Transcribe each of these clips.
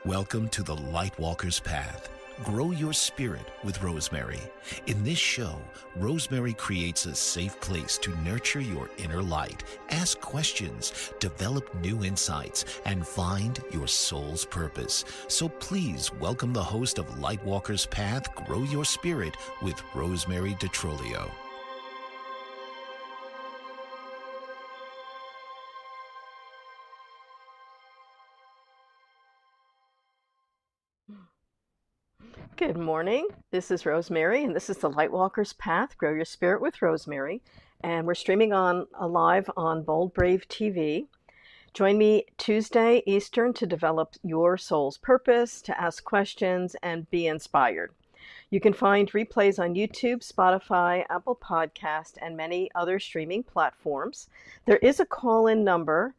Welcome to the Lightwalker's Path. Grow your spirit with Rosemary. In this show, Rosemary creates a safe place to nurture your inner light, ask questions, develop new insights, and find your soul's purpose. So please welcome the host of Lightwalker's Path, Grow Your Spirit with Rosemary DeTrolio. Good morning. This is Rosemary, and this is the Lightwalker's Path, Grow Your Spirit with Rosemary. And we're streaming live on Bold Brave TV. Join me Tuesday Eastern to develop your soul's purpose, to ask questions, and be inspired. You can find replays on YouTube, Spotify, Apple Podcast, and many other streaming platforms. There is a call-in number.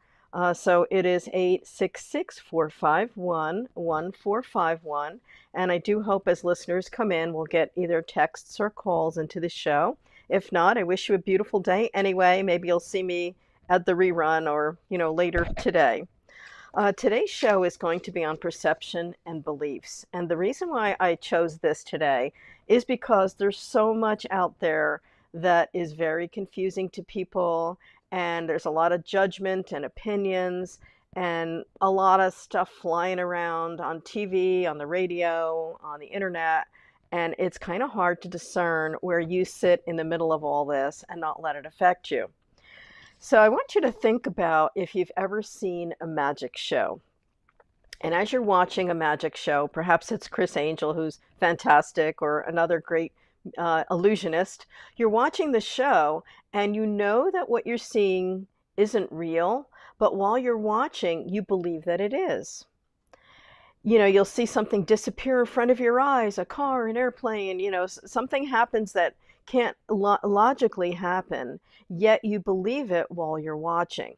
So it is 866-451-1451. And I do hope as listeners come in, we'll get either texts or calls into the show. If not, I wish you a beautiful day anyway. Maybe you'll see me at the rerun or, later today. Today's show is going to be on perception and beliefs. And the reason why I chose this today is because there's so much out there that is very confusing to people. And there's a lot of judgment and opinions and a lot of stuff flying around on TV, on the radio, on the internet. And it's kind of hard to discern where you sit in the middle of all this and not let it affect you. So I want you to think about if you've ever seen a magic show. And as you're watching a magic show, perhaps it's Chris Angel, who's fantastic, or another great illusionist. You're watching the show and you know that what you're seeing isn't real, but while you're watching, you believe that it is. You'll see something disappear in front of your eyes, a car, an airplane, something happens that can't logically happen, yet you believe it while you're watching.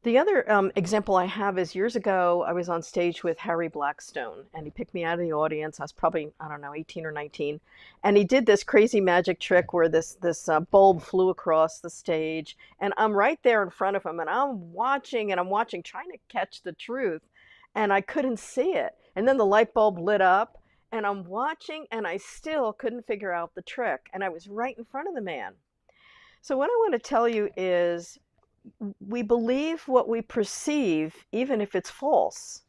The other example I have is years ago, I was on stage with Harry Blackstone, and he picked me out of the audience. I was probably, 18 or 19. And he did this crazy magic trick where this bulb flew across the stage. And I'm right there in front of him, and I'm watching, trying to catch the truth. And I couldn't see it. And then the light bulb lit up, and I'm watching, and I still couldn't figure out the trick. And I was right in front of the man. So what I want to tell you is, we believe what we perceive, even if it's false.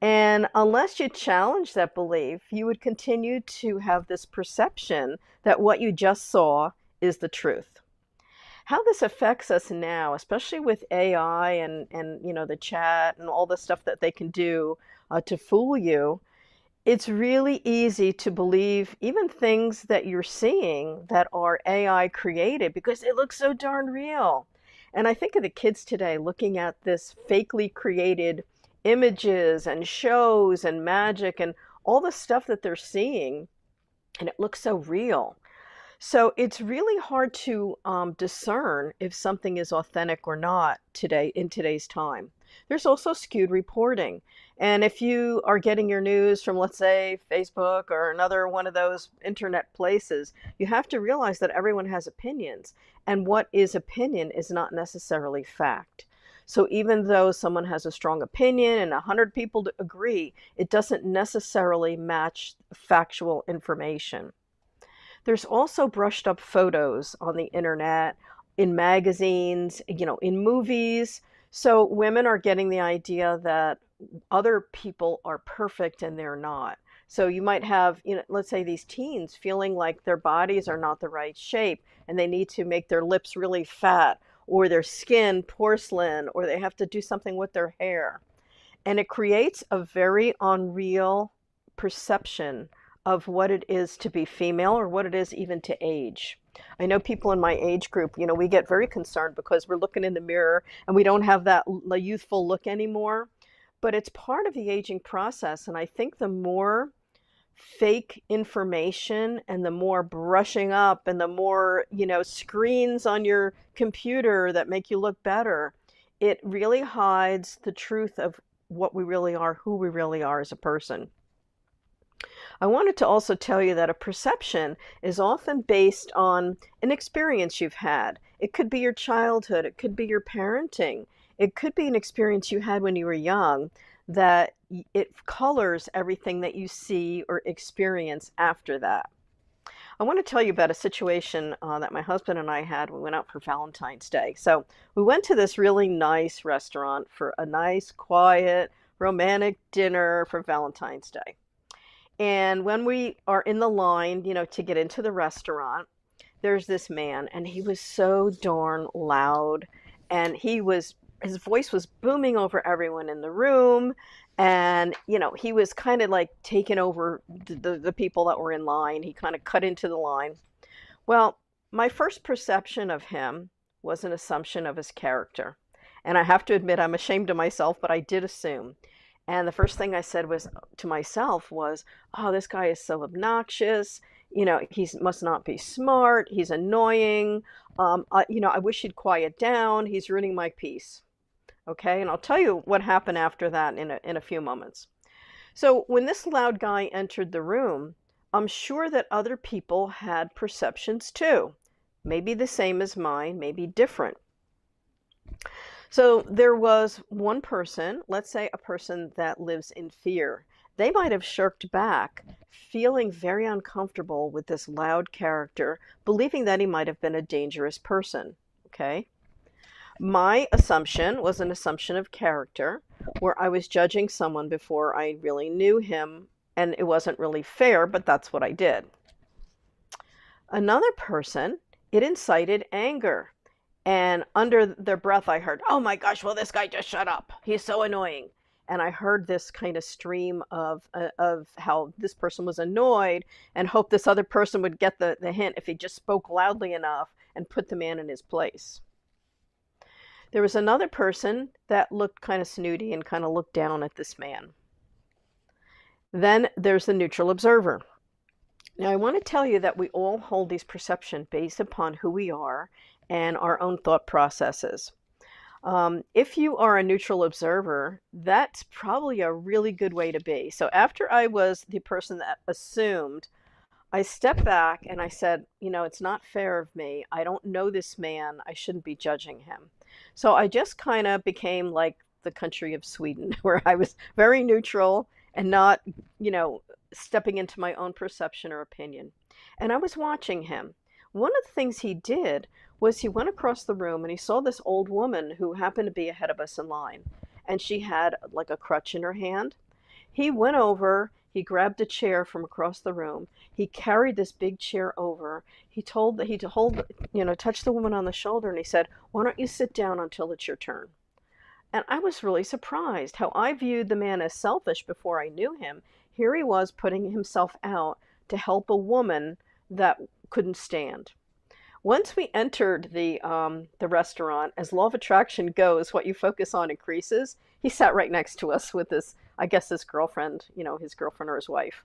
And unless you challenge that belief, you would continue to have this perception that what you just saw is the truth. How this affects us now, especially with AI and the chat and all the stuff that they can do to fool you, it's really easy to believe even things that you're seeing that are AI created because they look so darn real. And I think of the kids today looking at this fakely created images and shows and magic and all the stuff that they're seeing, and it looks so real. So it's really hard to discern if something is authentic or not today in today's time. There's also skewed reporting. And if you are getting your news from, let's say, Facebook or another one of those internet places, you have to realize that everyone has opinions. And what is opinion is not necessarily fact. So even though someone has a strong opinion and 100 people agree, it doesn't necessarily match factual information. There's also brushed up photos on the internet, in magazines, in movies. So women are getting the idea that other people are perfect and they're not. So you might have, let's say these teens feeling like their bodies are not the right shape and they need to make their lips really fat or their skin porcelain, or they have to do something with their hair. And it creates a very unreal perception of what it is to be female or what it is even to age. I know people in my age group, we get very concerned because we're looking in the mirror and we don't have that youthful look anymore. But it's part of the aging process. And I think the more fake information and the more brushing up and the more, screens on your computer that make you look better, it really hides the truth of what we really are, who we really are as a person. I wanted to also tell you that a perception is often based on an experience you've had. It could be your childhood, it could be your parenting, it could be an experience you had when you were young that it colors everything that you see or experience after that. I want to tell you about a situation that my husband and I had. We went out for Valentine's Day. So we went to this really nice restaurant for a nice, quiet, romantic dinner for Valentine's Day. And when we are in the line, to get into the restaurant, there's this man, and he was so darn loud, and his voice was booming over everyone in the room, and he was kind of like taking over the people that were in line. He kind of cut into the line. Well, my first perception of him was an assumption of his character, and I have to admit I'm ashamed of myself, but I did assume. And the first thing I said was to myself was, "Oh, this guy is so obnoxious. He must not be smart. He's annoying. I wish he'd quiet down. He's ruining my peace." Okay, and I'll tell you what happened after that in a few moments. So when this loud guy entered the room, I'm sure that other people had perceptions too. Maybe the same as mine, maybe different. So there was one person, let's say a person that lives in fear. They might have shirked back, feeling very uncomfortable with this loud character, believing that he might have been a dangerous person. Okay? My assumption was an assumption of character, where I was judging someone before I really knew him, and it wasn't really fair, but that's what I did. Another person, it incited anger. And under their breath, I heard, "Oh my gosh, will this guy just shut up? He's so annoying." And I heard this kind of stream of how this person was annoyed and hoped this other person would get the hint if he just spoke loudly enough and put the man in his place. There was another person that looked kind of snooty and kind of looked down at this man. Then there's the neutral observer. Now, I want to tell you that we all hold these perceptions based upon who we are and our own thought processes. If you are a neutral observer, that's probably a really good way to be. So after I was the person that assumed, I stepped back and I said, it's not fair of me. I don't know this man. I shouldn't be judging him. So I just kind of became like the country of Sweden, where I was very neutral and not, stepping into my own perception or opinion. And I was watching him. One of the things he did was he went across the room and he saw this old woman who happened to be ahead of us in line. And she had like a crutch in her hand. He went over, he grabbed a chair from across the room. He carried this big chair over. He touched the woman on the shoulder and he said, "Why don't you sit down until it's your turn?" And I was really surprised how I viewed the man as selfish before I knew him. Here he was putting himself out to help a woman that couldn't stand. Once we entered the restaurant, as law of attraction goes, what you focus on increases. He sat right next to us with his girlfriend, his girlfriend or his wife.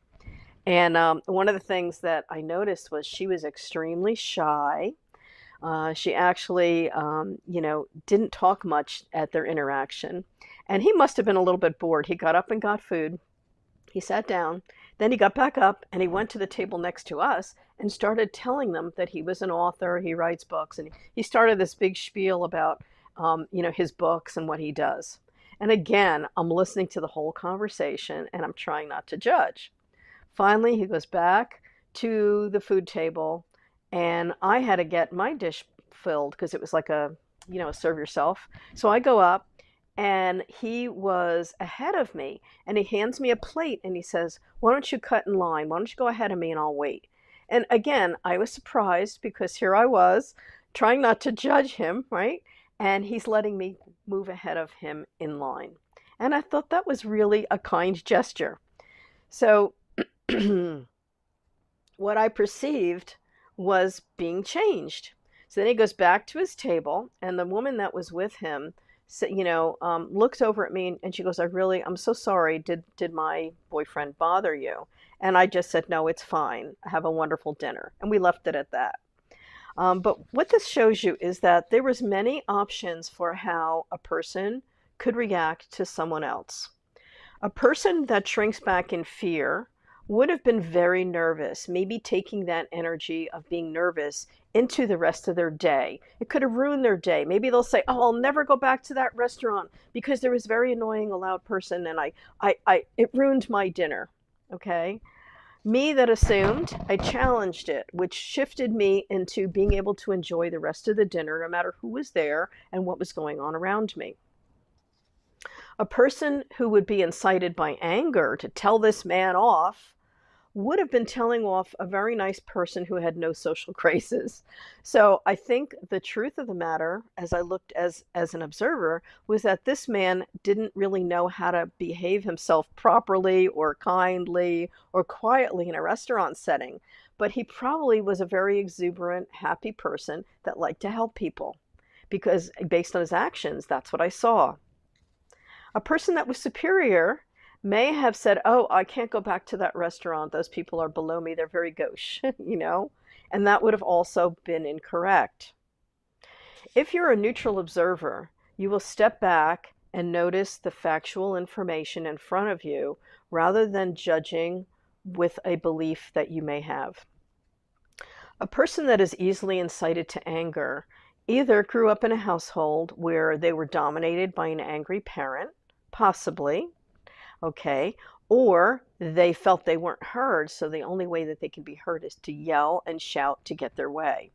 And one of the things that I noticed was she was extremely shy. She actually, didn't talk much at their interaction. And he must have been a little bit bored. He got up and got food. He sat down. Then he got back up and he went to the table next to us and started telling them that he was an author, he writes books, and he started this big spiel about, his books and what he does. And again, I'm listening to the whole conversation and I'm trying not to judge. Finally, he goes back to the food table and I had to get my dish filled because it was like a serve yourself. So I go up and he was ahead of me and he hands me a plate and he says, "Why don't you cut in line? Why don't you go ahead of me and I'll wait?" And again, I was surprised because here I was trying not to judge him, right? And he's letting me move ahead of him in line. And I thought that was really a kind gesture. So what I perceived was being changed. So then he goes back to his table and the woman that was with him looks over at me and she goes, I'm so sorry. Did my boyfriend bother you?" And I just said, "No, it's fine. Have a wonderful dinner." And we left it at that. But what this shows you is that there was many options for how a person could react to someone else. A person that shrinks back in fear would have been very nervous, maybe taking that energy of being nervous into the rest of their day. It could have ruined their day. Maybe they'll say, "Oh, I'll never go back to that restaurant because there was a very annoying, a loud person, and it ruined my dinner." Okay. Me that assumed, I challenged it, which shifted me into being able to enjoy the rest of the dinner, no matter who was there and what was going on around me. A person who would be incited by anger to tell this man off would have been telling off a very nice person who had no social graces. So I think the truth of the matter, as I looked as an observer, was that this man didn't really know how to behave himself properly or kindly or quietly in a restaurant setting. But he probably was a very exuberant, happy person that liked to help people because based on his actions, that's what I saw. A person that was superior may have said, "Oh, I can't go back to that restaurant. Those people are below me. They're very gauche," and that would have also been incorrect. If you're a neutral observer, you will step back and notice the factual information in front of you rather than judging with a belief that you may have. A person that is easily incited to anger either grew up in a household where they were dominated by an angry parent, possibly, okay, or they felt they weren't heard, so the only way that they can be heard is to yell and shout to get their way.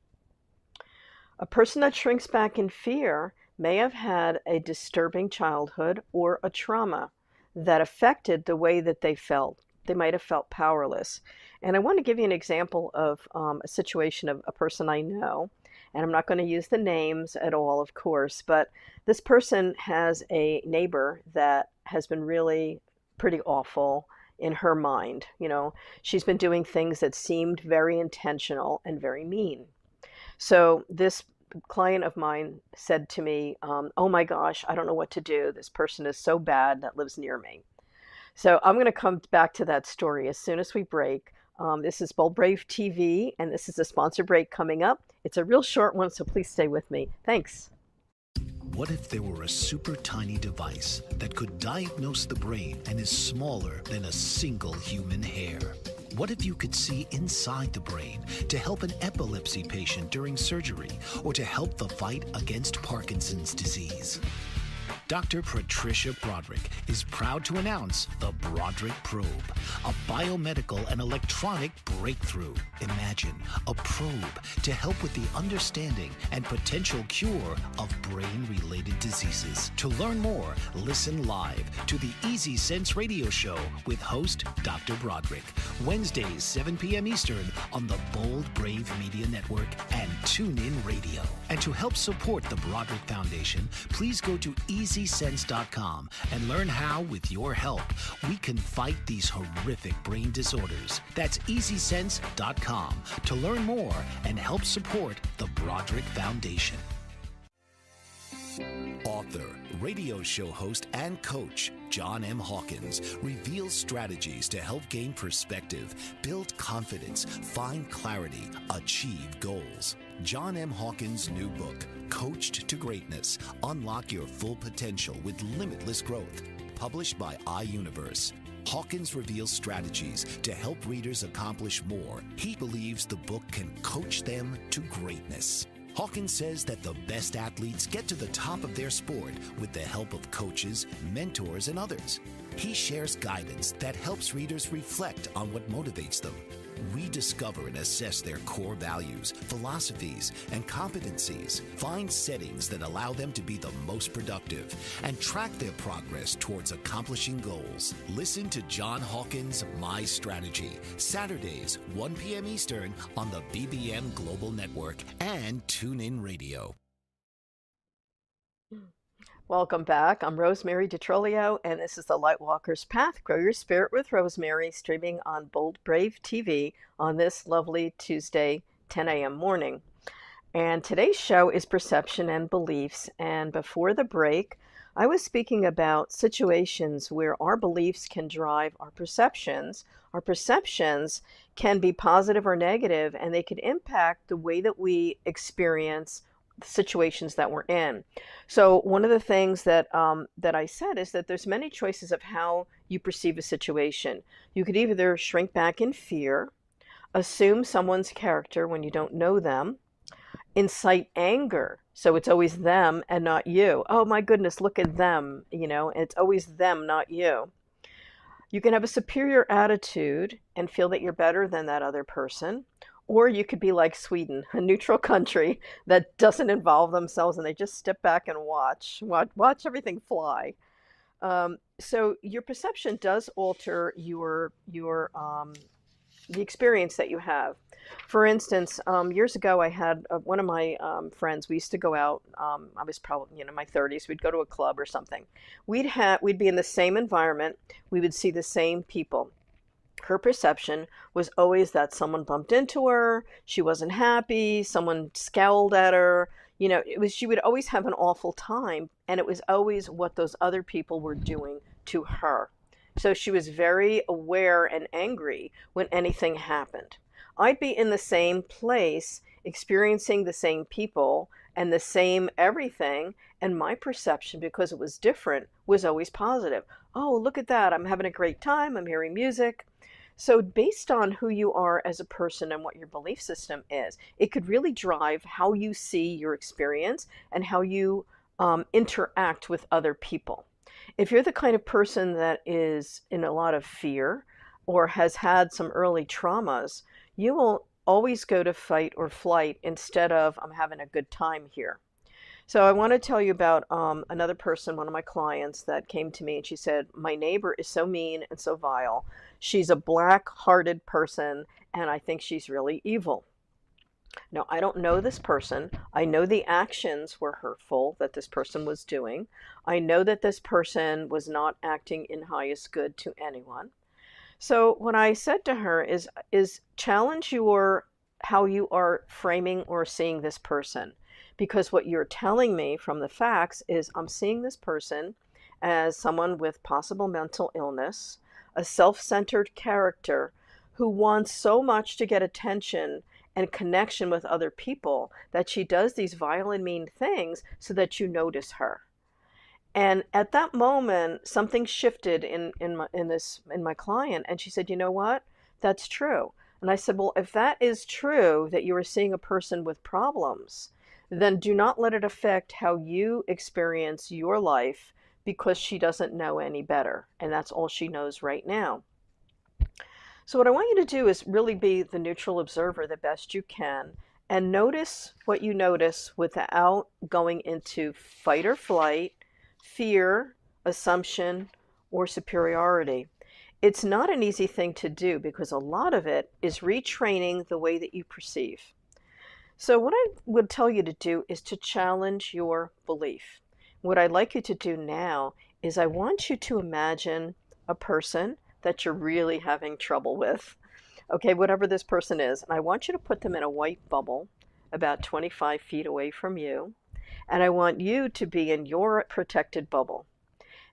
A person that shrinks back in fear may have had a disturbing childhood or a trauma that affected the way that they felt. They might have felt powerless. And I want to give you an example of a situation of a person I know. And I'm not going to use the names at all, of course, but this person has a neighbor that has been really pretty awful in her mind. She's been doing things that seemed very intentional and very mean. So this client of mine said to me, "Oh my gosh, I don't know what to do. This person is so bad that lives near me." So I'm going to come back to that story as soon as we break. This is Bold Brave TV, and this is a sponsor break coming up. It's a real short one, so please stay with me. Thanks. What if there were a super tiny device that could diagnose the brain and is smaller than a single human hair? What if you could see inside the brain to help an epilepsy patient during surgery or to help the fight against Parkinson's disease? Dr. Patricia Broderick is proud to announce the Broderick Probe, a biomedical and electronic breakthrough. Imagine a probe to help with the understanding and potential cure of brain-related diseases. To learn more, listen live to the Easy Sense radio show with host Dr. Broderick, Wednesdays 7 p.m. Eastern on the Bold Brave Media Network and TuneIn Radio. And to help support the Broderick Foundation, please go to EasySense.com and learn how, with your help, we can fight these horrific brain disorders. That's EasySense.com to learn more and help support the Broderick Foundation. Author, radio show host, and coach John M. Hawkins reveals strategies to help gain perspective, build confidence, find clarity, achieve goals. John M. Hawkins' new book, Coached to Greatness, Unlock Your Full Potential with Limitless Growth, published by iUniverse. Hawkins reveals strategies to help readers accomplish more. He believes the book can coach them to greatness. Hawkins says that the best athletes get to the top of their sport with the help of coaches, mentors, and others. He shares guidance that helps readers reflect on what motivates them, rediscover and assess their core values, philosophies, and competencies, find settings that allow them to be the most productive, and track their progress towards accomplishing goals. Listen to John Hawkins' My Strategy, Saturdays, 1 p.m. Eastern on the BBM Global Network and TuneIn Radio. Welcome back. I'm Rosemary DeTrolio, and this is the Lightwalker's Path. Grow Your Spirit with Rosemary, streaming on Bold Brave TV on this lovely Tuesday, 10 a.m. morning. And today's show is Perception and Beliefs. And before the break, I was speaking about situations where our beliefs can drive our perceptions. Our perceptions can be positive or negative, and they could impact the way that we experience situations that we're in. So one of the things that I said is that there's many choices of how you perceive a situation. You could either shrink back in fear, assume someone's character when you don't know them, incite anger. So it's always them and not you. Oh my goodness, look at them. It's always them, not you. You can have a superior attitude and feel that you're better than that other person. Or you could be like Sweden, a neutral country that doesn't involve themselves and they just step back and watch everything fly. So your perception does alter the experience that you have. For instance, years ago, I had one of my friends. We used to go out. I was probably in my 30s. We'd go to a club or something. We'd be in the same environment. We would see the same people. Her perception was always that someone bumped into her. She wasn't happy. Someone scowled at her. She would always have an awful time, and it was always what those other people were doing to her. So she was very aware and angry when anything happened. I'd be in the same place, experiencing the same people and the same everything, and my perception, because it was different, was always positive. Oh, look at that. I'm having a great time. I'm hearing music. So based on who you are as a person and what your belief system is, it could really drive how you see your experience and how you interact with other people. If you're the kind of person that is in a lot of fear or has had some early traumas, you will always go to fight or flight instead of I'm having a good time here. So I want to tell you about another person, one of my clients that came to me and she said, my neighbor is so mean and so vile. She's a black-hearted person and I think she's really evil. Now, I don't know this person. I know the actions were hurtful that this person was doing. I know that this person was not acting in highest good to anyone. So what I said to her is challenge how you are framing or seeing this person. Because what you're telling me from the facts is I'm seeing this person as someone with possible mental illness, a self-centered character who wants so much to get attention and connection with other people that she does these vile and mean things so that you notice her. And at that moment, something shifted in my client, and she said, "You know what? That's true." And I said, "Well, if that is true, that you are seeing a person with problems, then do not let it affect how you experience your life because she doesn't know any better, and that's all she knows right now." So what I want you to do is really be the neutral observer the best you can and notice what you notice without going into fight or flight, fear, assumption, or superiority. It's not an easy thing to do because a lot of it is retraining the way that you perceive. So what I would tell you to do is to challenge your belief. What I'd like you to do now is I want you to imagine a person that you're really having trouble with. Okay, whatever this person is. And I want you to put them in a white bubble about 25 feet away from you. And I want you to be in your protected bubble.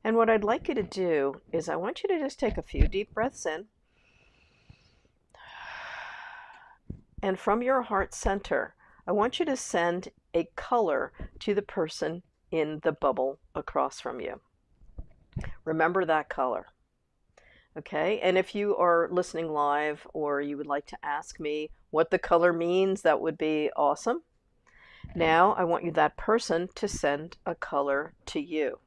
And what I'd like you to do is I want you to just take a few deep breaths in. And from your heart center, I want you to send a color to the person in the bubble across from you. Remember that color. Okay, and if you are listening live or you would like to ask me what the color means, that would be awesome. Now I want that person to send a color to you.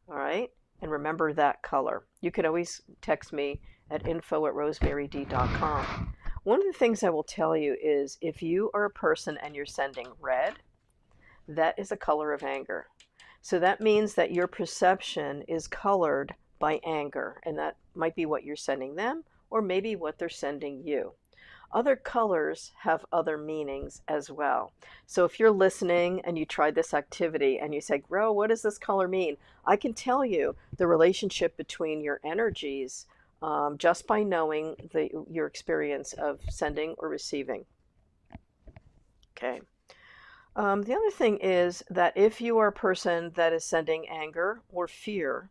All right, and remember that color. You can always text me at info@rosemaryd.com. One of the things I will tell you is if you are a person and you're sending red, that is a color of anger. So that means that your perception is colored by anger, and that might be what you're sending them or maybe what they're sending you. Other colors have other meanings as well. So if you're listening and you tried this activity and you say, "Ro, what does this color mean?" I can tell you the relationship between your energies just by knowing your experience of sending or receiving. Okay. The other thing is that if you are a person that is sending anger or fear,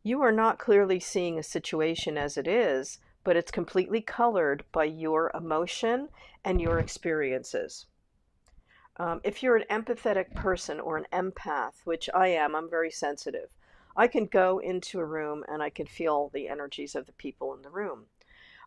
you are not clearly seeing a situation as it is, but it's completely colored by your emotion and your experiences. If you're an empathetic person or an empath, which I am, I'm very sensitive. I can go into a room and I can feel the energies of the people in the room.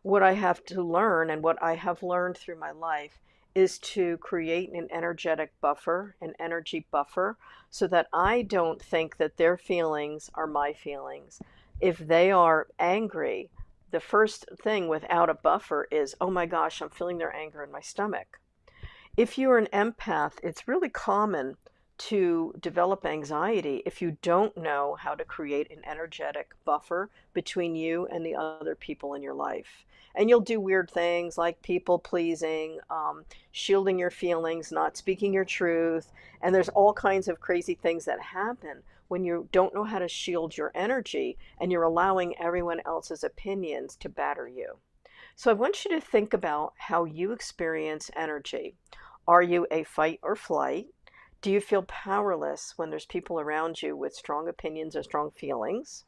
What I have to learn and what I have learned through my life is to create an energetic buffer, an energy buffer, so that I don't think that their feelings are my feelings. If they are angry, the first thing without a buffer is, oh my gosh, I'm feeling their anger in my stomach. If you're an empath, it's really common to develop anxiety if you don't know how to create an energetic buffer between you and the other people in your life. And you'll do weird things like people pleasing, shielding your feelings, not speaking your truth. And there's all kinds of crazy things that happen when you don't know how to shield your energy and you're allowing everyone else's opinions to batter you. So I want you to think about how you experience energy. Are you a fight or flight? Do you feel powerless when there's people around you with strong opinions or strong feelings?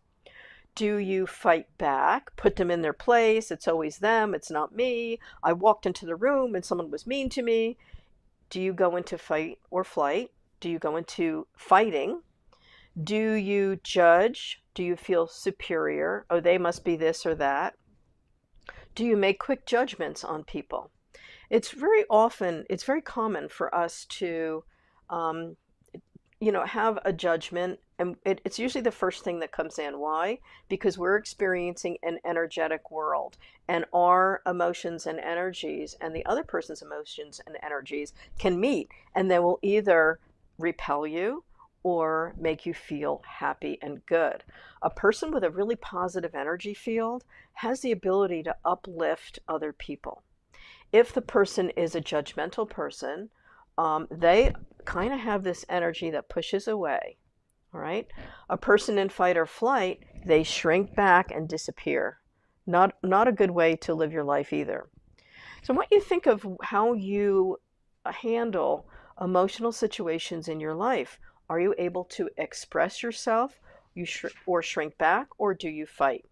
Do you fight back, put them in their place? It's always them, it's not me. I walked into the room and someone was mean to me. Do you go into fight or flight? Do you go into fighting? Do you judge? Do you feel superior? Oh, they must be this or that. Do you make quick judgments on people? It's very common for us to, um, have a judgment, and it's usually the first thing that comes in. Why? Because we're experiencing an energetic world, and our emotions and energies and the other person's emotions and energies can meet, and they will either repel you or make you feel happy and good. A person with a really positive energy field has the ability to uplift other people. If the person is a judgmental person, they kind of have this energy that pushes away. All right. A person in fight or flight, they shrink back and disappear. Not a good way to live your life either. So I want you to think of how you handle emotional situations in your life. Are you able to express yourself, or shrink back, or do you fight?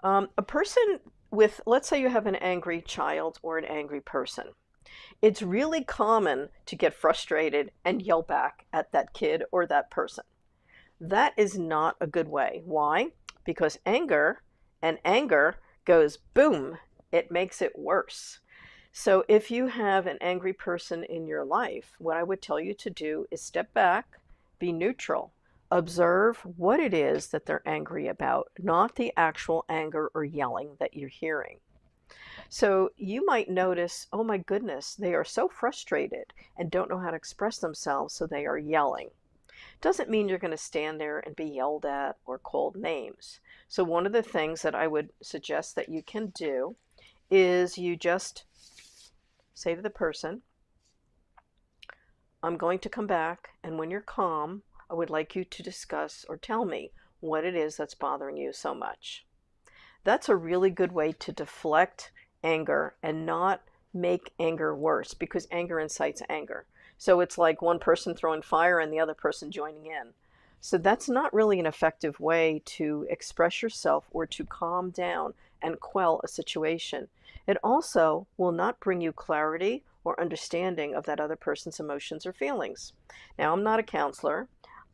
A person with, let's say you have an angry child or an angry person. It's really common to get frustrated and yell back at that kid or that person. That is not a good way. Why? Because anger goes boom, it makes it worse. So if you have an angry person in your life, what I would tell you to do is step back, be neutral, observe what it is that they're angry about, not the actual anger or yelling that you're hearing. So you might notice, oh my goodness, they are so frustrated and don't know how to express themselves, so they are yelling. Doesn't mean you're going to stand there and be yelled at or called names. So one of the things that I would suggest that you can do is you just say to the person, I'm going to come back, and when you're calm, I would like you to discuss or tell me what it is that's bothering you so much. That's a really good way to deflect anger and not make anger worse, because anger incites anger. So it's like one person throwing fire and the other person joining in. So that's not really an effective way to express yourself or to calm down and quell a situation. It also will not bring you clarity or understanding of that other person's emotions or feelings. Now, I'm not a counselor,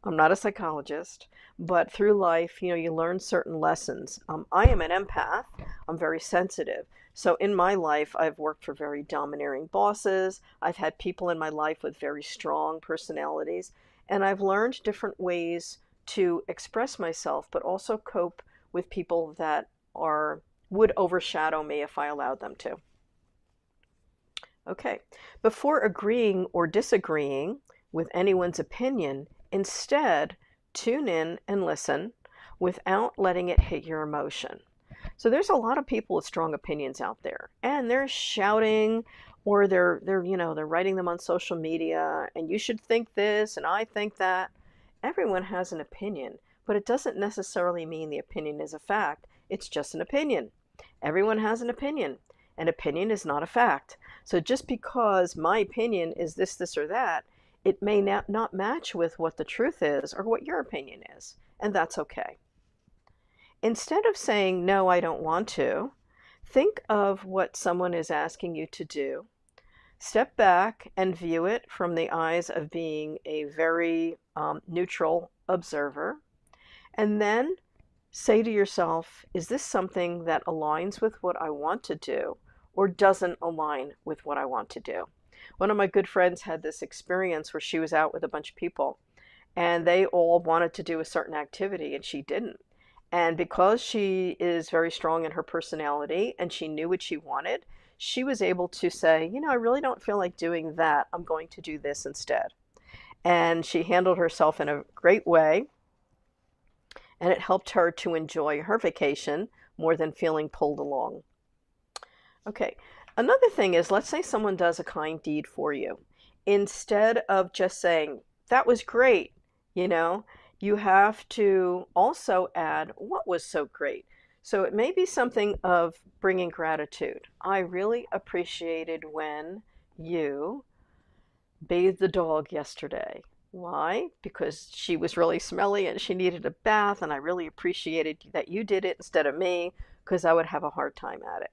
I'm not a psychologist, but through life, you learn certain lessons. I am an empath. I'm very sensitive. So in my life, I've worked for very domineering bosses. I've had people in my life with very strong personalities, and I've learned different ways to express myself, but also cope with people that would overshadow me if I allowed them to. Okay, before agreeing or disagreeing with anyone's opinion, instead tune in and listen without letting it hit your emotion. So there's a lot of people with strong opinions out there, and they're shouting, or they're writing them on social media, and you should think this and I think that. Everyone has an opinion, but it doesn't necessarily mean the opinion is a fact. It's just an opinion. Everyone has an opinion. An opinion is not a fact. So just because my opinion is this, or that, it may not match with what the truth is or what your opinion is, and that's okay. Instead of saying, no, I don't want to, think of what someone is asking you to do. Step back and view it from the eyes of being a very neutral observer. And then say to yourself, is this something that aligns with what I want to do or doesn't align with what I want to do? One of my good friends had this experience where she was out with a bunch of people and they all wanted to do a certain activity and she didn't. And because she is very strong in her personality and she knew what she wanted, she was able to say, I really don't feel like doing that. I'm going to do this instead. And she handled herself in a great way, and it helped her to enjoy her vacation more than feeling pulled along. Okay, another thing is, let's say someone does a kind deed for you. Instead of just saying, that was great, you know, you have to also add what was so great. So it may be something of bringing gratitude. I really appreciated when you bathed the dog yesterday. Why? Because she was really smelly and she needed a bath, and I really appreciated that you did it instead of me because I would have a hard time at it.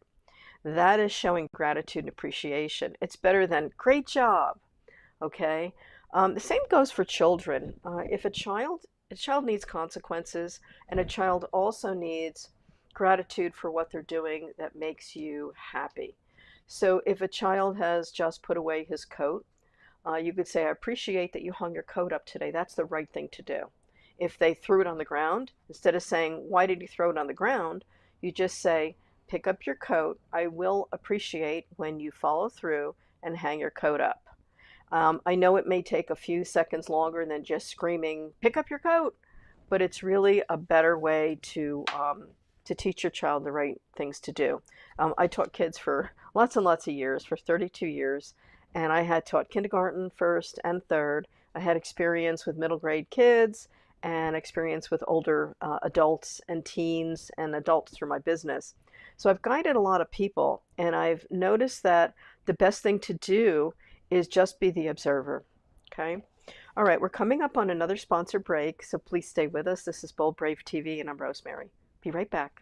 That is showing gratitude and appreciation. It's better than great job. Okay. The same goes for children. If a child needs consequences, and a child also needs gratitude for what they're doing that makes you happy. So if a child has just put away his coat, you could say, I appreciate that you hung your coat up today. That's the right thing to do. If they threw it on the ground, instead of saying, why did you throw it on the ground? You just say, pick up your coat. I will appreciate when you follow through and hang your coat up. I know it may take a few seconds longer than just screaming, pick up your coat, but it's really a better way to teach your child the right things to do. I taught kids for lots and lots of years, for 32 years, and I had taught kindergarten, first and third. I had experience with middle grade kids and experience with older adults and teens and adults through my business. So I've guided a lot of people, and I've noticed that the best thing to do is just be the observer. Okay. All right. We're coming up on another sponsor break, so please stay with us. This is Bold Brave TV, and I'm Rosemary. Be right back.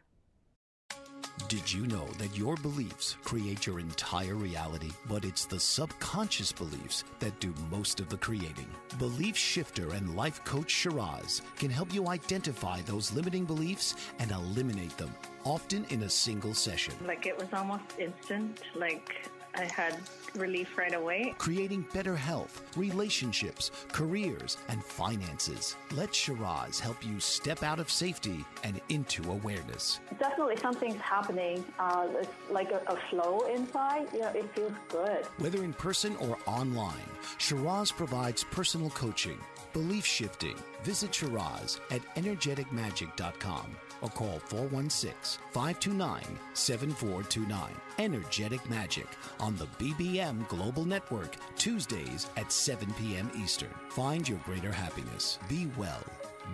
Did you know that your beliefs create your entire reality, but it's the subconscious beliefs that do most of the creating? Belief shifter and life coach Shiraz can help you identify those limiting beliefs and eliminate them, often in a single session. Like, it was almost instant. Like, I had relief right away. Creating better health, relationships, careers, and finances. Let Shiraz help you step out of safety and into awareness. Definitely something's happening. It's like a flow inside. It feels good. Whether in person or online, Shiraz provides personal coaching, belief shifting. Visit Shiraz at energeticmagic.com or call 416-529-7429. Energetic Magic on the BBM Global Network, Tuesdays at 7 p.m. Eastern. Find your greater happiness. Be well.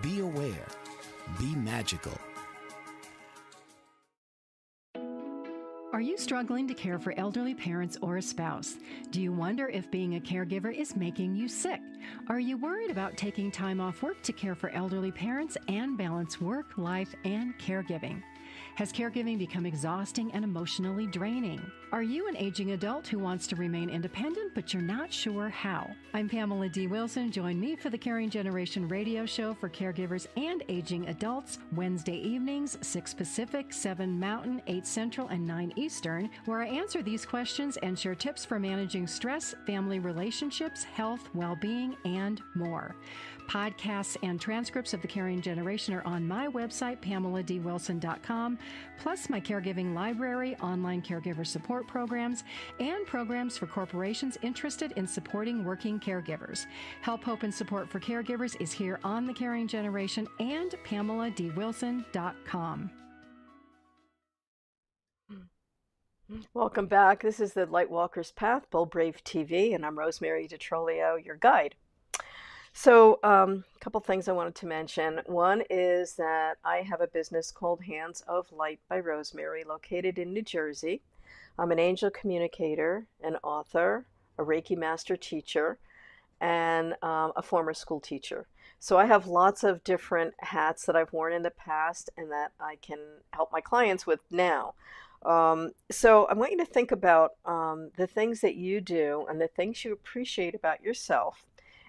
Be aware. Be magical. Are you struggling to care for elderly parents or a spouse? Do you wonder if being a caregiver is making you sick? Are you worried about taking time off work to care for elderly parents and balance work, life, and caregiving? Has caregiving become exhausting and emotionally draining? Are you an aging adult who wants to remain independent, but you're not sure how? I'm Pamela D. Wilson. Join me for the Caring Generation radio show for caregivers and aging adults, Wednesday evenings, 6 Pacific, 7 Mountain, 8 Central, and 9 Eastern, where I answer these questions and share tips for managing stress, family relationships, health, well-being, and more. Podcasts and transcripts of the Caring Generation are on my website, PamelaDWilson.com, plus my caregiving library, online caregiver support programs, and programs for corporations interested in supporting working caregivers. Help, hope, and support for caregivers is here on the Caring Generation and PamelaDWilson.com. Welcome back. This is the Lightwalker's Path, Bold Brave TV, and I'm Rosemary DeTrolio, your guide. So a couple things I wanted to mention. One is that I have a business called Hands of Light by Rosemary, located in New Jersey. I'm an angel communicator, an author, a Reiki master teacher, and a former school teacher. So I have lots of different hats that I've worn in the past and that I can help my clients with now. So I want you to think about the things that you do and the things you appreciate about yourself.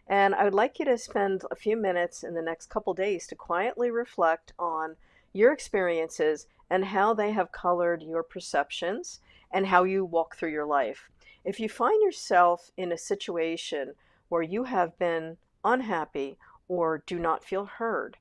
And I would like you to spend a few minutes in the next couple days to quietly reflect on your experiences and how they have colored your perceptions and how you walk through your life. If you find yourself in a situation where you have been unhappy or do not feel heard,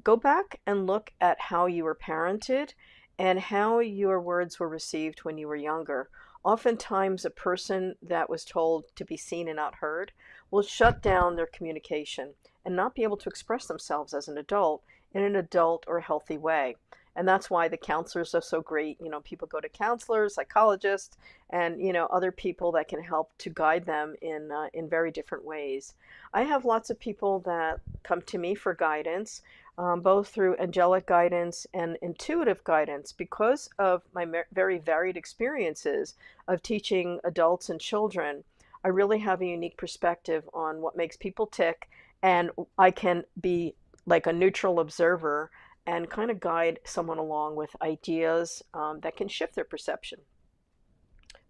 go back and look at how you were parented and how your words were received when you were younger. Oftentimes, a person that was told to be seen and not heard will shut down their communication and not be able to express themselves as an adult in an adult or healthy way. And that's why the counselors are so great. You know, people go to counselors, psychologists, and other people that can help to guide them in very different ways. I have lots of people that come to me for guidance, both through angelic guidance and intuitive guidance, because of my very varied experiences of teaching adults and children. I really have a unique perspective on what makes people tick, and I can be like a neutral observer and kind of guide someone along with ideas that can shift their perception.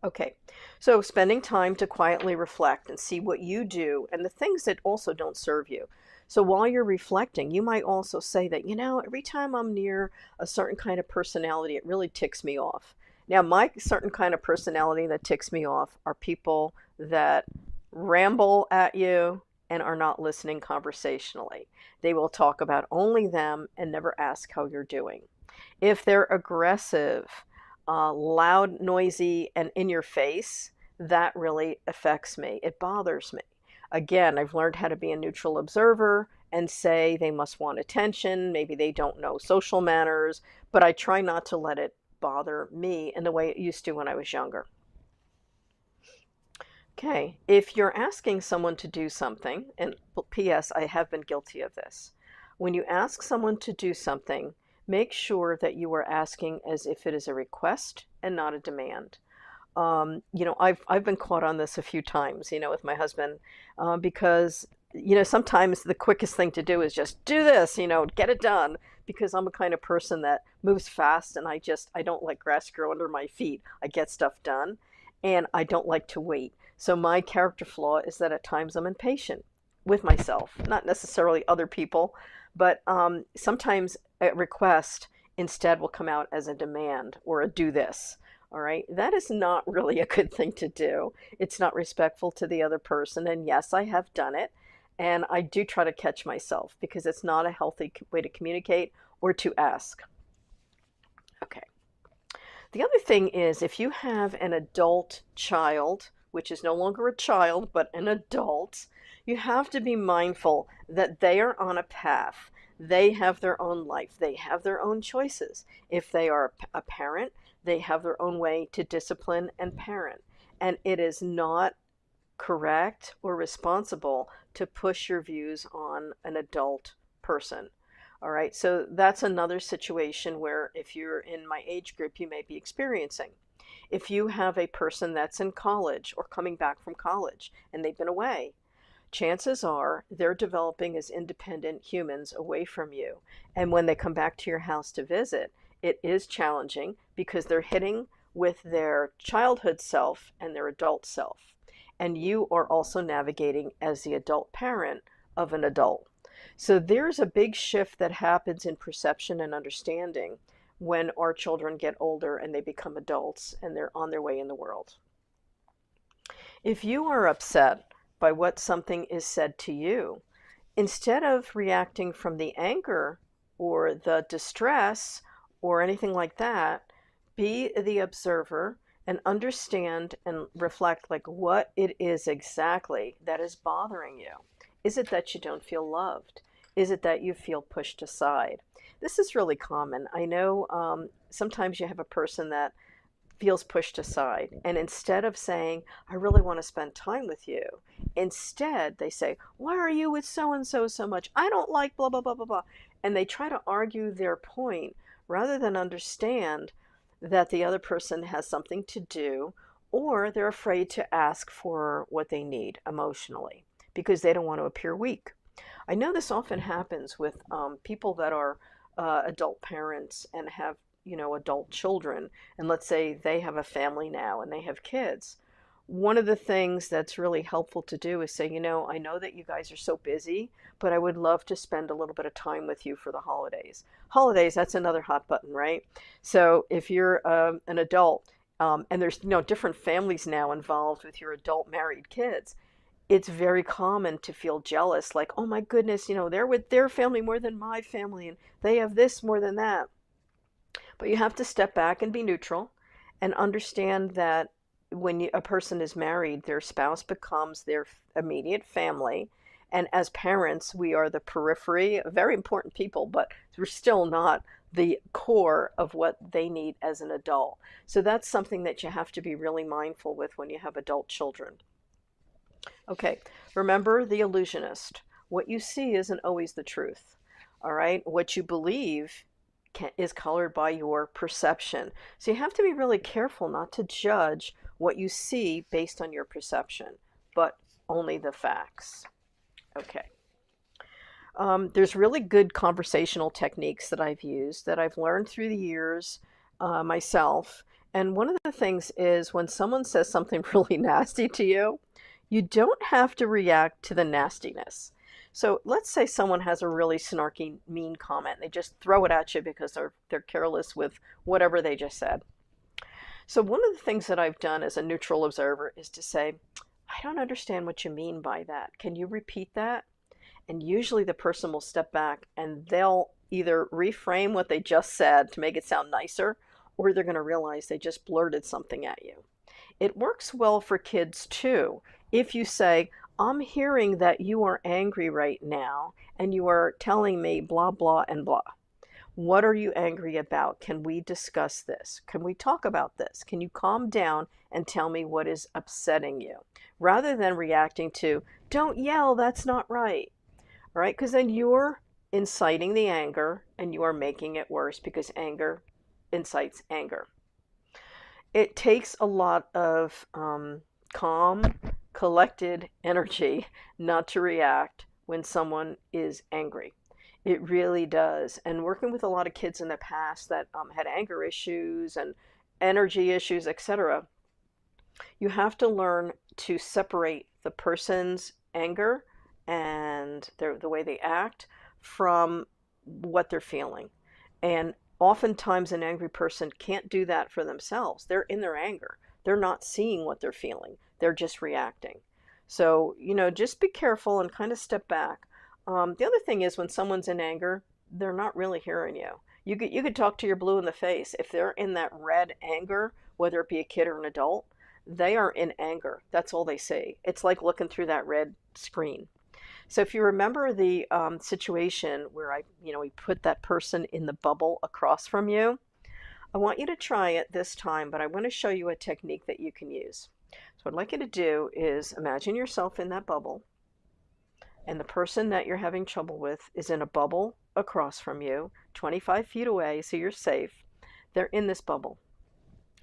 Okay, so spending time to quietly reflect and see what you do and the things that also don't serve you. So while you're reflecting, you might also say that, every time I'm near a certain kind of personality, it really ticks me off. Now, my certain kind of personality that ticks me off are people that ramble at you and are not listening conversationally. They will talk about only them and never ask how you're doing. If they're aggressive, loud, noisy, and in your face, that really affects me. It bothers me. Again, I've learned how to be a neutral observer and say they must want attention. Maybe they don't know social manners, but I try not to let it bother me in the way it used to when I was younger. Okay, if you're asking someone to do something, and P.S., I have been guilty of this. When you ask someone to do something, make sure that you are asking as if it is a request and not a demand. I've been caught on this a few times, with my husband, because sometimes the quickest thing to do is just do this, get it done, because I'm a kind of person that moves fast, and I don't let grass grow under my feet. I get stuff done, and I don't like to wait. So my character flaw is that at times I'm impatient with myself, not necessarily other people, but sometimes a request instead will come out as a demand or a do this. All right. That is not really a good thing to do. It's not respectful to the other person. And yes, I have done it. And I do try to catch myself because it's not a healthy way to communicate or to ask. Okay. The other thing is if you have an adult child, which is no longer a child, but an adult, you have to be mindful that they are on a path. They have their own life. They have their own choices. If they are a parent, they have their own way to discipline and parent. And it is not correct or responsible to push your views on an adult person. All right, so that's another situation where if you're in my age group, you may be experiencing. If you have a person that's in college or coming back from college and they've been away, chances are they're developing as independent humans away from you. And when they come back to your house to visit, it is challenging because they're hitting with their childhood self and their adult self. And you are also navigating as the adult parent of an adult. So there's a big shift that happens in perception and understanding when our children get older and they become adults and they're on their way in the world. If you are upset by what something is said to you, instead of reacting from the anger or the distress or anything like that, be the observer and understand and reflect like what it is exactly that is bothering you. Is it that you don't feel loved? Is it that you feel pushed aside? This is really common. I know sometimes you have a person that feels pushed aside, and instead of saying, I really want to spend time with you, instead they say, why are you with so and so so much? I don't like blah, blah, blah, blah, blah. And they try to argue their point rather than understand that the other person has something to do, or they're afraid to ask for what they need emotionally because they don't want to appear weak. I know this often happens with people that are adult parents and have adult children, and let's say they have a family now and they have kids. One of the things that's really helpful to do is say, I know that you guys are so busy, but I would love to spend a little bit of time with you for the holidays. Holidays, that's another hot button, right? So if you're an adult, and there's different families now involved with your adult married kids, it's very common to feel jealous, like, oh my goodness, they're with their family more than my family, and they have this more than that. But you have to step back and be neutral and understand that when a person is married, their spouse becomes their immediate family. And as parents, we are the periphery, very important people, but we're still not the core of what they need as an adult. So that's something that you have to be really mindful with when you have adult children. Okay, remember the illusionist. What you see isn't always the truth. All right, what you believe is colored by your perception. So you have to be really careful not to judge what you see based on your perception, but only the facts. Okay. There's really good conversational techniques that I've used that I've learned through the years myself. And one of the things is when someone says something really nasty to you, you don't have to react to the nastiness. So let's say someone has a really snarky, mean comment. They just throw it at you because they're careless with whatever they just said. So one of the things that I've done as a neutral observer is to say, I don't understand what you mean by that. Can you repeat that? And usually the person will step back and they'll either reframe what they just said to make it sound nicer, or they're going to realize they just blurted something at you. It works well for kids too. If you say, I'm hearing that you are angry right now and you are telling me blah, blah, and blah. What are you angry about? Can we discuss this? Can we talk about this? Can you calm down and tell me what is upsetting you? Rather than reacting to, don't yell, that's not right. All right, because then you're inciting the anger and you are making it worse because anger incites anger. It takes a lot of calm, collected energy not to react when someone is angry. It really does. And working with a lot of kids in the past that had anger issues and energy issues, etc., you have to learn to separate the person's anger and the way they act from what they're feeling. And oftentimes an angry person can't do that for themselves. They're in their anger. They're not seeing what they're feeling. They're just reacting. So, just be careful and kind of step back. The other thing is when someone's in anger, they're not really hearing you. You could talk to your blue in the face. If they're in that red anger, whether it be a kid or an adult, they are in anger. That's all they see. It's like looking through that red screen. So if you remember the situation where we put that person in the bubble across from you, I want you to try it this time, but I want to show you a technique that you can use. So what I'd like you to do is imagine yourself in that bubble, and the person that you're having trouble with is in a bubble across from you, 25 feet away, so you're safe. They're in this bubble.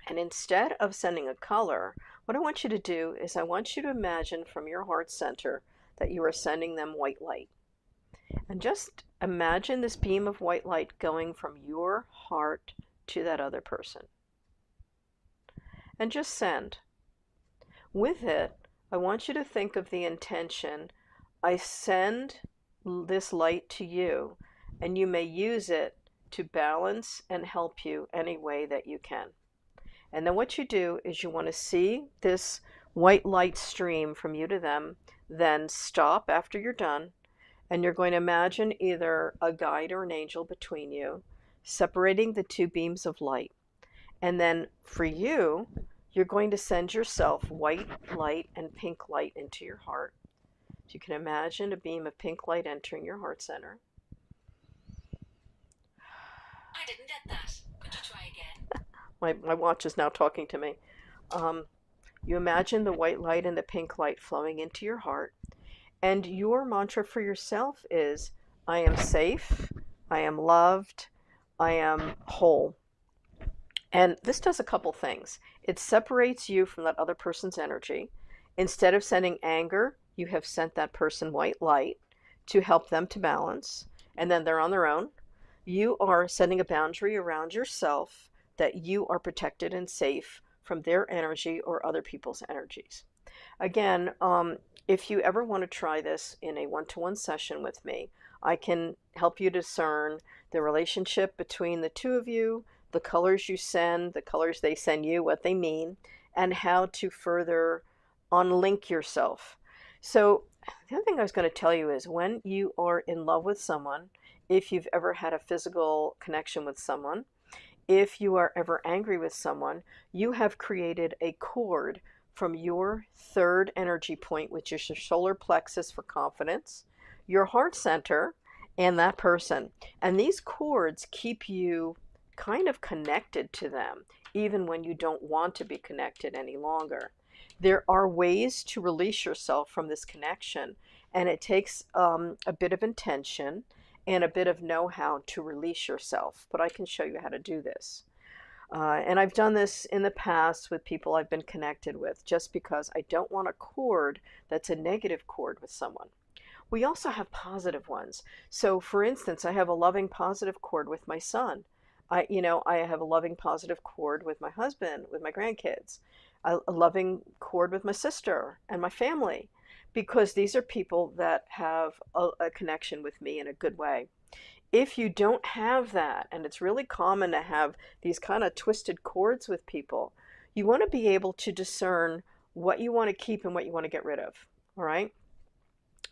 And instead of sending a color, what I want you to do is I want you to imagine from your heart center that you are sending them white light. And just imagine this beam of white light going from your heart to that other person. And just send. With it, I want you to think of the intention, I send this light to you, and you may use it to balance and help you any way that you can. And then what you do is you want to see this white light stream from you to them, then stop after you're done, and you're going to imagine either a guide or an angel between you, separating the two beams of light. And then for you, you're going to send yourself white light and pink light into your heart. So you can imagine a beam of pink light entering your heart center. I didn't get that. Could you try again? My watch is now talking to me. You imagine the white light and the pink light flowing into your heart. And your mantra for yourself is, I am safe, I am loved, I am whole. And this does a couple things. It separates you from that other person's energy. Instead of sending anger, you have sent that person white light to help them to balance. And then they're on their own. you are setting a boundary around yourself that you are protected and safe from their energy or other people's energies. Again, if you ever want to try this in a one-to-one session with me, I can help you discern the relationship between the two of you, the colors you send, the colors they send you, what they mean, and how to further unlink yourself. So the other thing I was going to tell you is when you are in love with someone, if you've ever had a physical connection with someone, if you are ever angry with someone, you have created a cord from your third energy point, which is your solar plexus for confidence, your heart center, and that person. And these cords keep you kind of connected to them, even when you don't want to be connected any longer. There are ways to release yourself from this connection, and it takes a bit of intention and a bit of know-how to release yourself, but I can show you how to do this. And I've done this in the past with people I've been connected with, just because I don't want a cord that's a negative cord with someone. We also have positive ones. So for instance, I have a loving positive cord with my son. I have a loving positive cord with my husband, with my grandkids, a loving cord with my sister and my family, because these are people that have a connection with me in a good way. If you don't have that, and it's really common to have these kind of twisted cords with people, you want to be able to discern what you want to keep and what you want to get rid of. All right?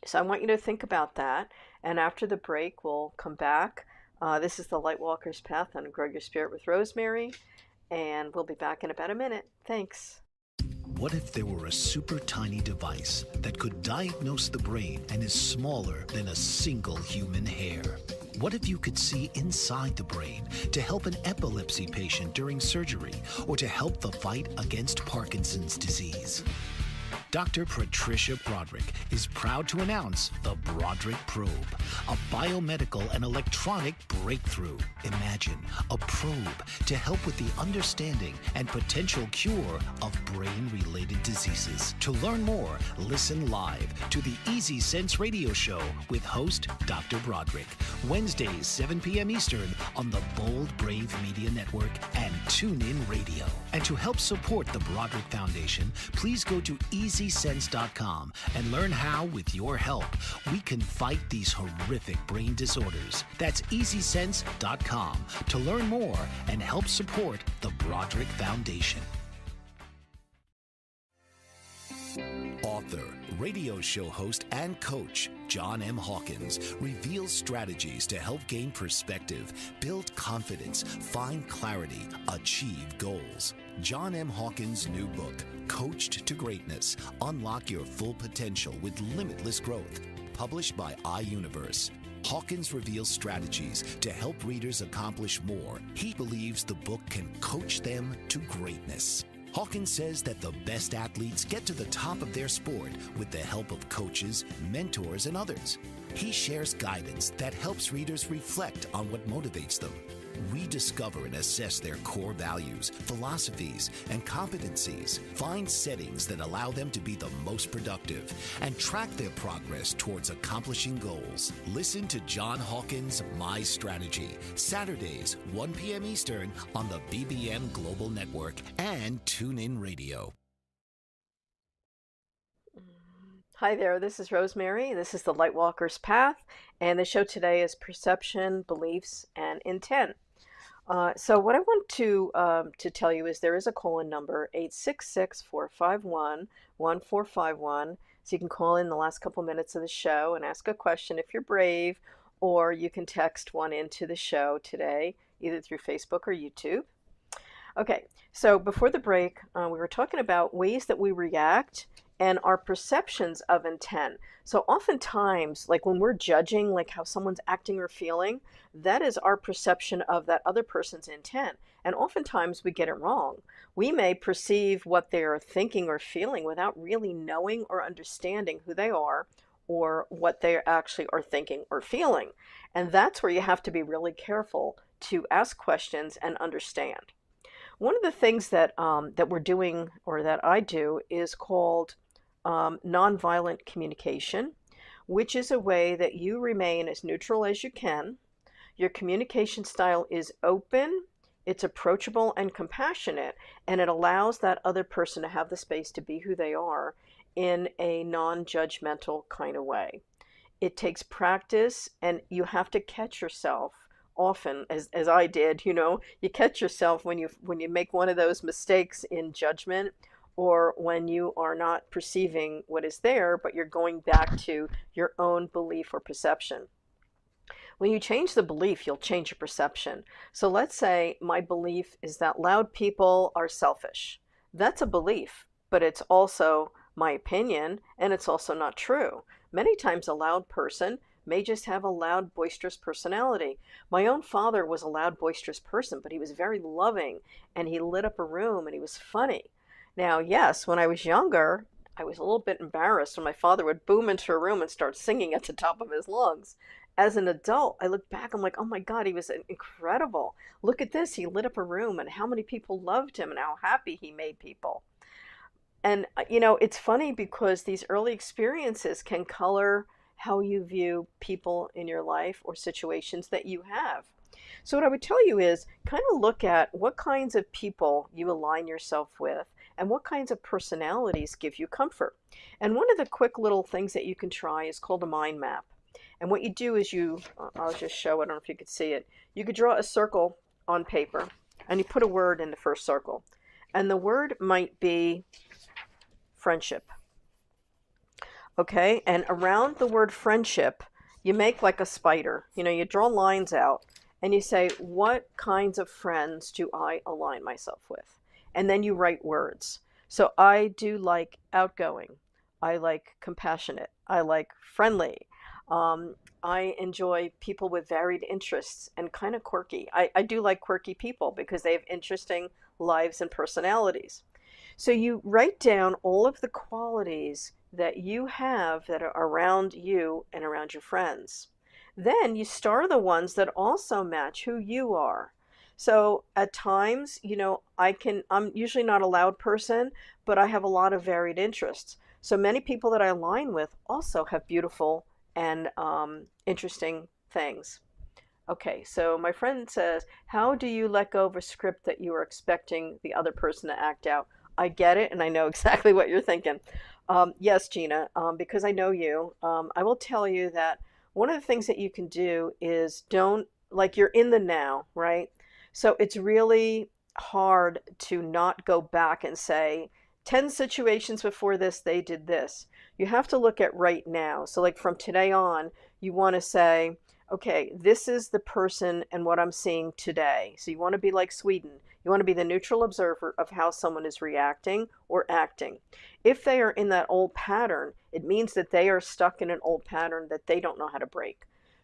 So I want you to think about that. And after the break, we'll come back. This is the Lightwalker's Path on Grow Your Spirit with Rosemary. And we'll be back in about a minute. Thanks. What if there were a super tiny device that could diagnose the brain and is smaller than a single human hair? What if you could see inside the brain to help an epilepsy patient during surgery or to help the fight against Parkinson's disease? Dr. Patricia Broderick is proud to announce the Broderick Probe, a biomedical and electronic breakthrough. Imagine a probe to help with the understanding and potential cure of brain-related diseases. To learn more, listen live to the Easy Sense radio show with host Dr. Broderick, Wednesdays 7 p.m. Eastern on the Bold Brave Media Network and TuneIn Radio. And to help support the Broderick Foundation, please go to EasySense.com and learn how, with your help, we can fight these horrific brain disorders. That's EasySense.com to learn more and help support the Broderick Foundation. Author, radio show host, and coach John M. Hawkins reveals strategies to help gain perspective, build confidence, find clarity, achieve goals. John M. Hawkins' new book, Coached to Greatness, Unlock Your Full Potential with Limitless Growth, published by iUniverse. Hawkins reveals strategies to help readers accomplish more. He believes the book can coach them to greatness. Hawkins says that the best athletes get to the top of their sport with the help of coaches, mentors, and others. He shares guidance that helps readers reflect on what motivates them, rediscover and assess their core values, philosophies, and competencies, find settings that allow them to be the most productive, and track their progress towards accomplishing goals. Listen to John Hawkins' My Strategy, Saturdays, 1 p.m. Eastern on the BBM Global Network and TuneIn Radio. Hi there, this is Rosemary. This is the Lightwalker's Path, and the show today is Perception, Beliefs, and Intent. So what I want to tell you is there is a call-in number, 866-451-1451. So you can call in the last couple minutes of the show and ask a question if you're brave, or you can text one into the show today, either through Facebook or YouTube. Okay, so before the break, we were talking about ways that we react and our perceptions of intent. So oftentimes, like when we're judging like how someone's acting or feeling, that is our perception of that other person's intent. And oftentimes we get it wrong. We may perceive what they're thinking or feeling without really knowing or understanding who they are or what they actually are thinking or feeling. And that's where you have to be really careful to ask questions and understand. One of the things that we're doing, or that I do, is called nonviolent communication, which is a way that you remain as neutral as you can. Your communication style is open, it's approachable and compassionate, and it allows that other person to have the space to be who they are in a non-judgmental kind of way. It takes practice, and you have to catch yourself often, as I did. You catch yourself when you make one of those mistakes in judgment, or when you are not perceiving what is there, but you're going back to your own belief or perception. When you change the belief, you'll change your perception. So let's say my belief is that loud people are selfish. That's a belief, but it's also my opinion, and it's also not true. Many times a loud person may just have a loud, boisterous personality. My own father was a loud, boisterous person, but he was very loving, and he lit up a room, and he was funny. Now, yes, when I was younger, I was a little bit embarrassed when my father would boom into a room and start singing at the top of his lungs. As an adult, I look back, I'm like, oh my God, he was incredible. Look at this, he lit up a room, and how many people loved him, and how happy he made people. And, it's funny because these early experiences can color how you view people in your life or situations that you have. So what I would tell you is kind of look at what kinds of people you align yourself with and what kinds of personalities give you comfort. And one of the quick little things that you can try is called a mind map. And what you do is I'll just show, I don't know if you could see it. You could draw a circle on paper and you put a word in the first circle. And the word might be friendship. Okay, and around the word friendship, you make like a spider. You draw lines out and you say, what kinds of friends do I align myself with? And then you write words. So I do like outgoing. I like compassionate. I like friendly. I enjoy people with varied interests and kind of quirky. I do like quirky people because they have interesting lives and personalities. So you write down all of the qualities that you have that are around you and around your friends. Then you star the ones that also match who you are. So at times, I'm usually not a loud person, but I have a lot of varied interests. So many people that I align with also have beautiful and interesting things. Okay, so my friend says, how do you let go of a script that you are expecting the other person to act out? I get it, and I know exactly what you're thinking. Yes, Gina, because I know you, I will tell you that one of the things that you can do is you're in the now, right? So it's really hard to not go back and say, 10 situations before this, they did this. You have to look at right now. So like from today on, you want to say, okay, this is the person and what I'm seeing today. So you want to be like Sweden. You want to be the neutral observer of how someone is reacting or acting. If they are in that old pattern, it means that they are stuck in an old pattern that they don't know how to break.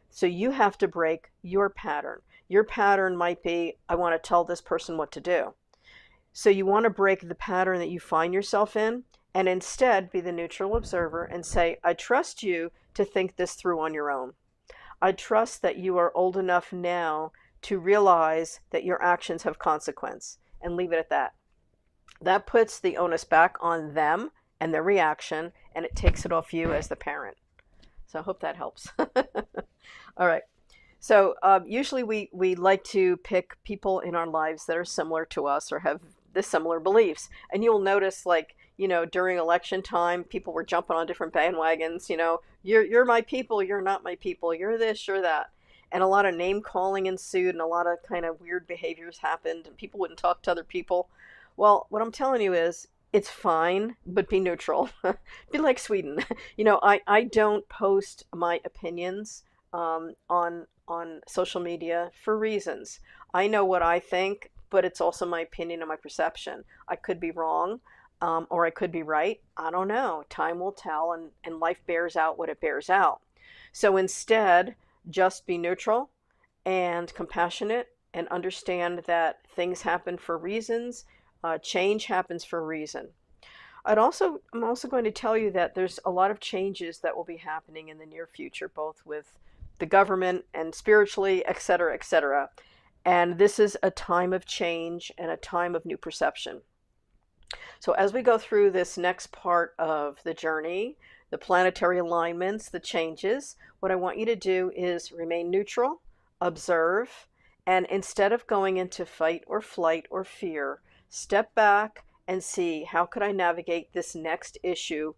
So you have to break your pattern. Your pattern might be, I want to tell this person what to do. So you want to break the pattern that you find yourself in and instead be the neutral observer and say, I trust you to think this through on your own. I trust that you are old enough now to realize that your actions have consequence, and leave it at that. That puts the onus back on them and their reaction, and it takes it off you as the parent. So I hope that helps. All right. So usually we like to pick people in our lives that are similar to us or have the similar beliefs. And you'll notice, during election time, people were jumping on different bandwagons. You're my people, you're not my people, you're this, you're that. And a lot of name calling ensued and a lot of kind of weird behaviors happened and people wouldn't talk to other people. Well, what I'm telling you is it's fine, but be neutral. Be like Sweden. I don't post my opinions on social media for reasons. I know what I think, but it's also my opinion and my perception. I could be wrong, or I could be right. I don't know. Time will tell, and life bears out what it bears out. So instead, just be neutral and compassionate and understand that things happen for reasons. Change happens for a reason. I'm also going to tell you that there's a lot of changes that will be happening in the near future, both with the government and spiritually, et cetera, et cetera. And this is a time of change and a time of new perception. So as we go through this next part of the journey, the planetary alignments, the changes, what I want you to do is remain neutral, observe, and instead of going into fight or flight or fear, step back and see, how could I navigate this next issue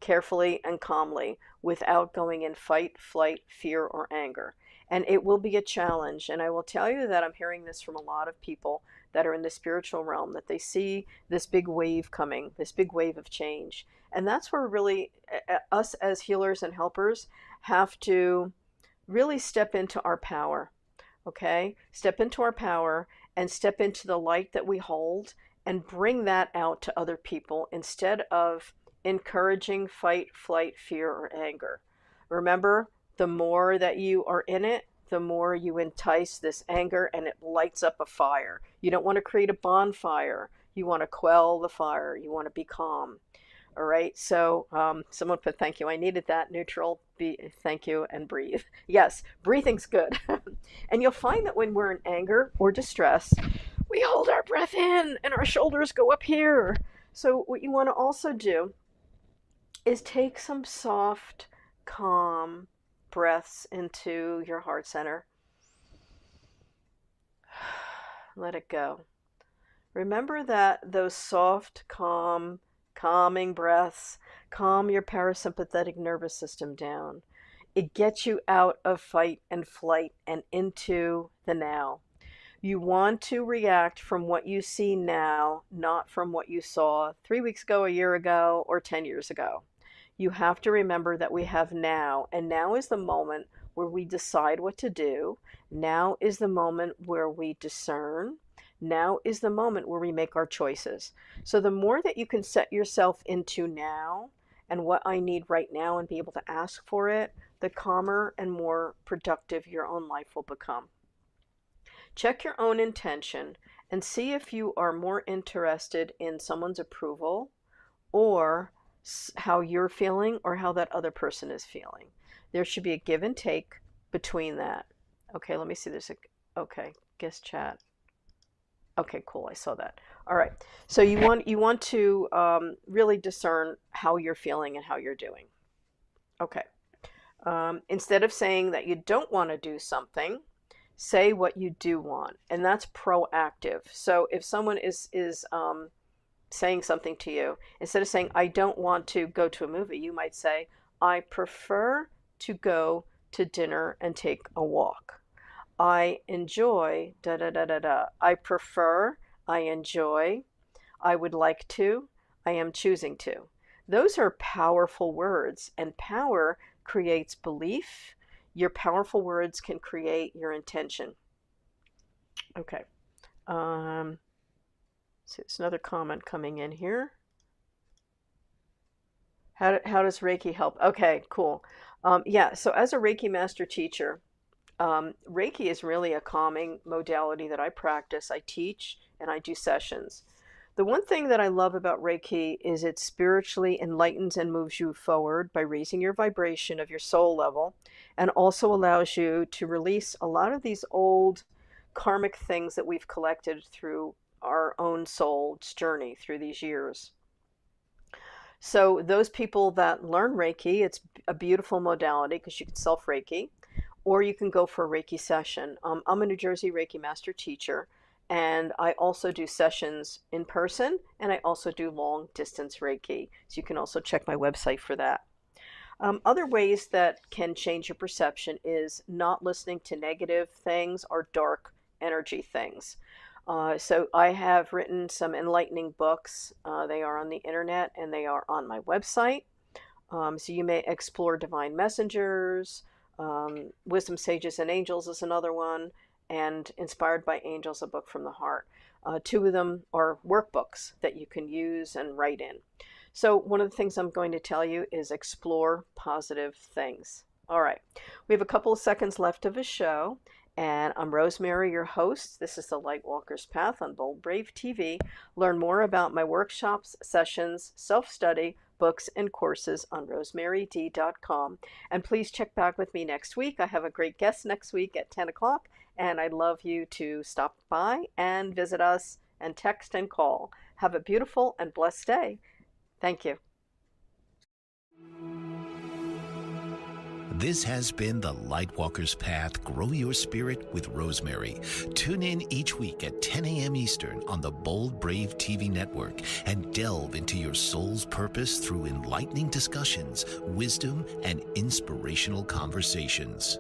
carefully and calmly without going in fight, flight, fear, or anger. And it will be a challenge. And I will tell you that I'm hearing this from a lot of people that are in the spiritual realm, that they see this big wave coming, this big wave of change. And that's where really us as healers and helpers have to really step into our power. Okay? Step into our power and step into the light that we hold and bring that out to other people instead of encouraging fight, flight, fear, or anger. Remember, the more that you are in it, the more you entice this anger and it lights up a fire. You don't want to create a bonfire. You want to quell the fire. You want to be calm. All right. So someone put thank you. I needed that. Neutral, be thank you, and breathe. Yes, breathing's good. And you'll find that when we're in anger or distress, we hold our breath in and our shoulders go up here. So what you want to also do is take some soft, calm breaths into your heart center. Let it go. Remember that those soft, calming breaths calm your parasympathetic nervous system down. It gets you out of fight and flight and into the now. You want to react from what you see now, not from what you saw 3 weeks ago, a year ago, or 10 years ago. You have to remember that we have now, and now is the moment where we decide what to do. Now is the moment where we discern. Now is the moment where we make our choices. So the more that you can set yourself into now and what I need right now and be able to ask for it, the calmer and more productive your own life will become. Check your own intention and see if you are more interested in someone's approval or how you're feeling or how that other person is feeling. There should be a give and take between that. Okay, let me see. Okay, guest chat. Okay, cool. I saw that. All right. So you want to really discern how you're feeling and how you're doing. Okay. Instead of saying that you don't want to do something, say what you do want, and that's proactive. So if someone is saying something to you, instead of saying I don't want to go to a movie, you might say I prefer to go to dinner and take a walk. I enjoy da da da da da. I prefer, I enjoy, I would like to, I am choosing to. Those are powerful words, and power creates belief. Your powerful words can create your intention. Okay. So there's another comment coming in here. How does Reiki help? Okay, cool. Yeah, so as a Reiki master teacher, Reiki is really a calming modality that I practice. I teach and I do sessions. The one thing that I love about Reiki is it spiritually enlightens and moves you forward by raising your vibration of your soul level, and also allows you to release a lot of these old karmic things that we've collected through our own soul's journey through these years. So those people that learn Reiki, it's a beautiful modality because you can self-Reiki, or you can go for a Reiki session. I'm a New Jersey Reiki master teacher, and I also do sessions in person, and I also do long distance Reiki. So you can also check my website for that. Other ways that can change your perception is not listening to negative things or dark energy things. So I have written some enlightening books. They are on the internet and they are on my website. So you may explore Divine Messengers, Wisdom, Sages, and Angels is another one, and Inspired by Angels, a book from the heart. Two of them are workbooks that you can use and write in. So one of the things I'm going to tell you is explore positive things. All right, we have a couple of seconds left of the show. And I'm Rosemary, your host. This is the Lightwalker's Path on Bold Brave TV. Learn more about my workshops, sessions, self-study, books, and courses on rosemaryd.com. And please check back with me next week. I have a great guest next week at 10 o'clock, and I'd love you to stop by and visit us and text and call. Have a beautiful and blessed day. Thank you. This has been the Lightwalker's Path Grow Your Spirit with Rosemary. Tune in each week at 10 a.m. Eastern on the Bold Brave TV network and delve into your soul's purpose through enlightening discussions, wisdom, and inspirational conversations.